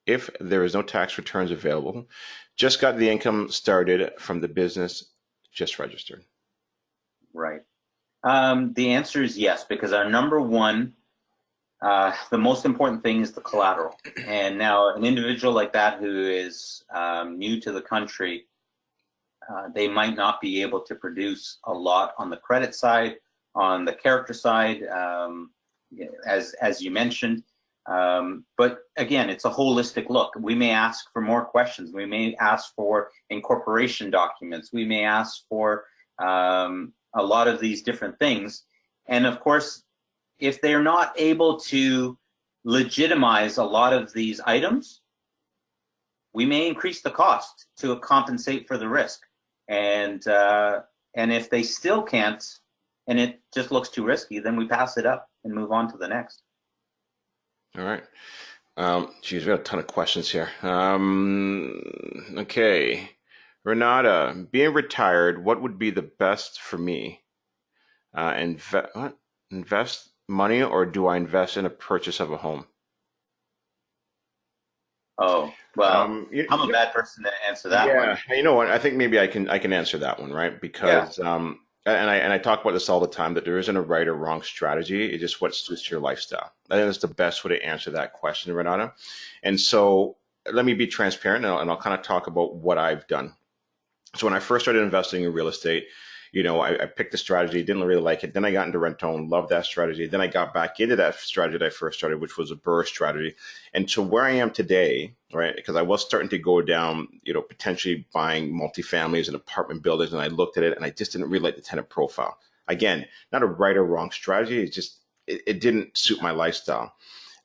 If there is no tax returns available, just got the income started from the business, just registered. Right. The answer is yes, because our number one, the most important thing is the collateral. And now an individual like that who is new to the country, they might not be able to produce a lot on the credit side, on the character side, as you mentioned. But again, it's a holistic look. We may ask for more questions. We may ask for incorporation documents. We may ask for a lot of these different things. And of course, if they're not able to legitimize a lot of these items, we may increase the cost to compensate for the risk. And if they still can't, and it just looks too risky, then we pass it up and move on to the next. All right. Geez, we got a ton of questions here. Okay. Renata, being retired, what would be the best for me? Invest money, or do I invest in a purchase of a home? Oh, well, I'm a bad person to answer that one. Yeah, you know what? I think maybe I can answer that one, right? Because and I talk about this all the time, that there isn't a right or wrong strategy. It's just what suits your lifestyle. I think that's the best way to answer that question, Renata. And so let me be transparent, and I'll kind of talk about what I've done. So when I first started investing in real estate, I picked a strategy, didn't really like it. Then I got into rent-to-own, loved that strategy. Then I got back into that strategy that I first started, which was a BRRRR strategy. And to where I am today, right, because I was starting to go down, potentially buying multifamilies and apartment buildings, and I looked at it and I just didn't really like the tenant profile. Again, not a right or wrong strategy. It's just, it didn't suit my lifestyle.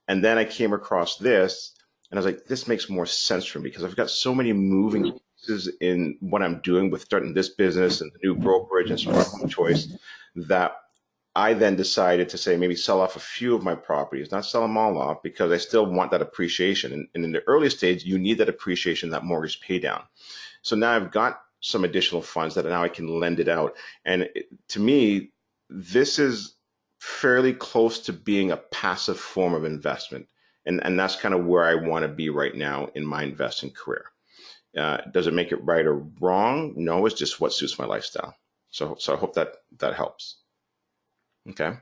And then I came across this and I was like, this makes more sense for me because I've got so many moving pieces in what I'm doing with starting this business and the new brokerage and smart home choice, that I then decided to say maybe sell off a few of my properties, not sell them all off, because I still want that appreciation. And in the early stage, you need that appreciation, that mortgage pay down. So now I've got some additional funds that now I can lend it out. And to me, this is fairly close to being a passive form of investment. And that's kind of where I want to be right now in my investing career. Does it make it right or wrong? No, it's just what suits my lifestyle. So I hope that helps. Okay.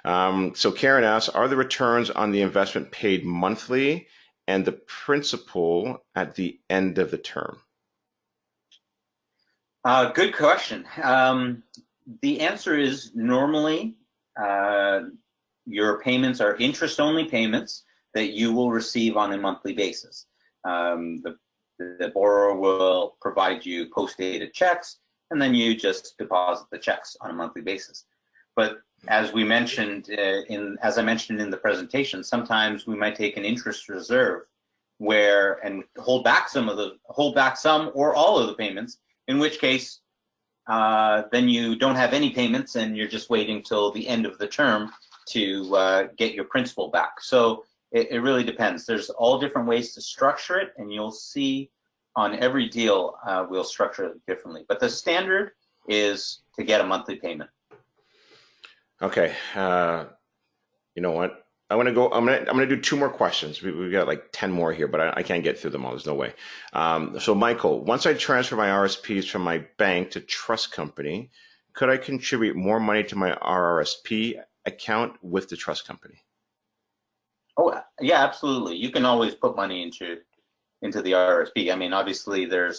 So Karen asks, are the returns on the investment paid monthly and the principal at the end of the term? Good question. The answer is normally your payments are interest-only payments that you will receive on a monthly basis. The borrower will provide you post-dated checks, and then you just deposit the checks on a monthly basis. But as we mentioned as I mentioned in the presentation, sometimes we might take an interest reserve and hold back some or all of the payments, in which case then you don't have any payments and you're just waiting till the end of the term to get your principal back. So it really depends. There's all different ways to structure it, and you'll see on every deal we'll structure it differently. But the standard is to get a monthly payment. Okay. You know what? I'm gonna do two more questions. We've got like 10 more here, but I can't get through them all. There's no way. So Michael, once I transfer my RSPs from my bank to trust company, could I contribute more money to my RRSP account with the trust company? Oh yeah, absolutely. You can always put money into the RRSP. I mean, obviously the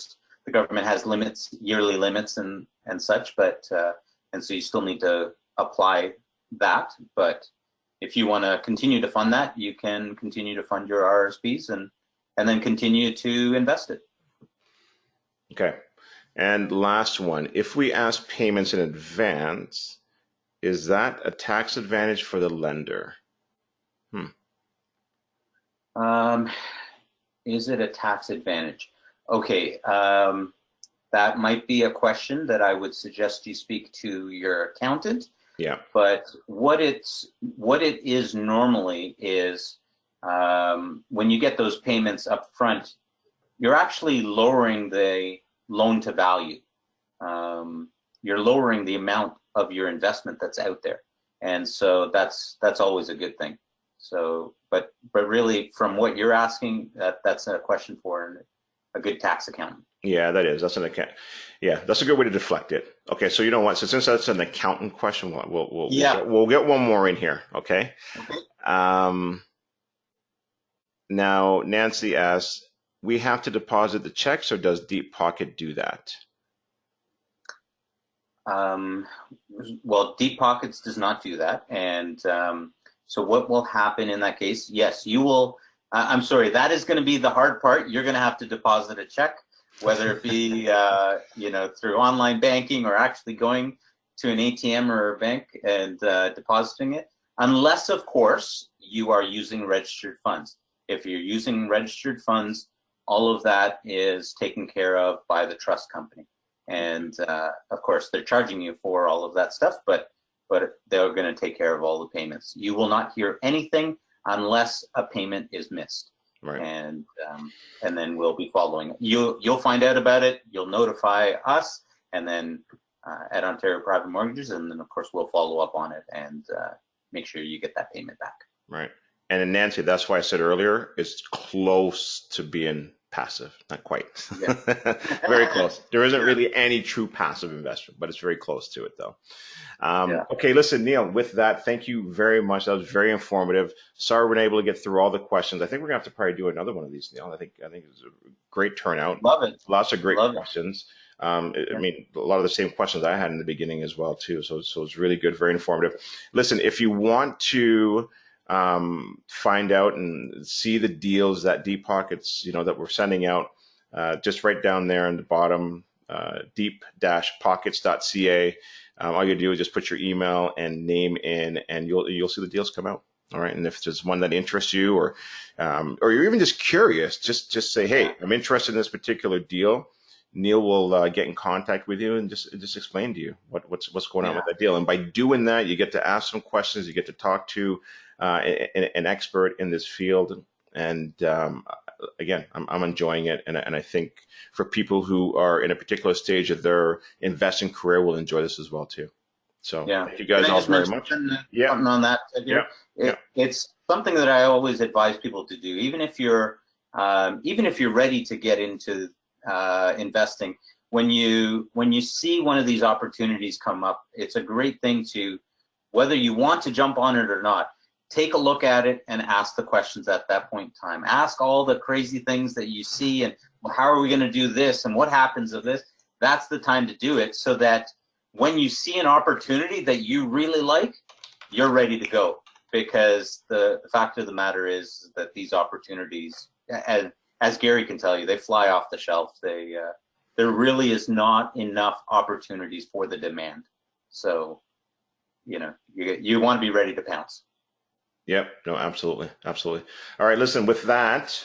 government has limits, yearly limits and such, but and so you still need to apply that. But if you want to continue to fund that, you can continue to fund your RSPs and then continue to invest it. Okay. And last one, if we ask payments in advance, is that a tax advantage for the lender? Is it a tax advantage? Okay, that might be a question that I would suggest you speak to your accountant. Yeah. But what it is normally is when you get those payments up front, you're actually lowering the loan to value. You're lowering the amount of your investment that's out there, and so that's always a good thing. So, but really, from what you're asking, that's a question for a good tax accountant. Yeah, that is. That's an account. Yeah, that's a good way to deflect it. Okay, so you know what? So since that's an accountant question, we'll get one more in here. Okay. Okay. Now Nancy asks, we have to deposit the checks, or does Deep Pocket do that? Well, Deep Pockets does not do that, and so what will happen in that case? Yes, you will. I'm sorry, that is going to be the hard part. You're going to have to deposit a check, whether it be through online banking or actually going to an ATM or a bank and depositing it, unless of course you are using registered funds. If you're using registered funds, all of that is taken care of by the trust company, and of course they're charging you for all of that stuff, but they're going to take care of all the payments. You will not hear anything unless a payment is missed. Right. And then we'll be following it. You'll find out about it. You'll notify us, and then at Ontario Private Mortgages, and then of course we'll follow up on it and make sure you get that payment back. Right. And in Nancy, that's why I said earlier, it's close to being passive. Not quite. Yeah. Very close. There isn't really any true passive investment, but it's very close to it though. Okay, listen, Neil, with that, thank you very much. That was very informative. Sorry we're not able to get through all the questions. I think we're gonna have to probably do another one of these, Neil. I think it's a great turnout. Love it. Lots of great Love questions. I mean, a lot of the same questions I had in the beginning as well too. So it's really good, very informative. Listen, if you want to find out and see the deals that Deep Pockets, that we're sending out, just right down there on the bottom, deep-pockets.ca. All you do is just put your email and name in, and you'll see the deals come out. All right, and if there's one that interests you, or you're even just curious, just say, hey, I'm interested in this particular deal. Neil will get in contact with you and just explain to you what's going on with that deal. And by doing that, you get to ask some questions, you get to talk to an expert in this field. And again, I'm enjoying it, and I think for people who are in a particular stage of their investing career will enjoy this as well too. So thank you guys all very much. Something on that. It's something that I always advise people to do, even if you're ready to get into investing. When you see one of these opportunities come up, it's a great thing to, whether you want to jump on it or not, take a look at it and ask the questions at that point in time. Ask all the crazy things that you see, and well, how are we going to do this, and what happens of this? That's the time to do it, so that when you see an opportunity that you really like, you're ready to go. Because the fact of the matter is that these opportunities, as Gary can tell you, they fly off the shelf. There really is not enough opportunities for the demand. So, you want to be ready to pounce. Yep. No, absolutely. Absolutely. All right. Listen, with that,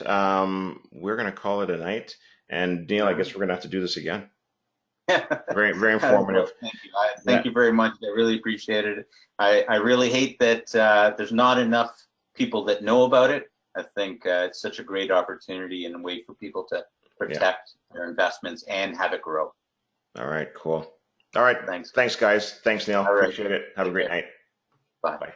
we're going to call it a night. And Neil, I guess we're going to have to do this again. Very, very informative. Thank you. Thank you very much. I really appreciate it. I really hate that there's not enough people that know about it. I think it's such a great opportunity and a way for people to protect their investments and have it grow. All right. Cool. All right. Thanks, guys. Thanks, Neil. Appreciate it. Have a great night. Bye. Bye.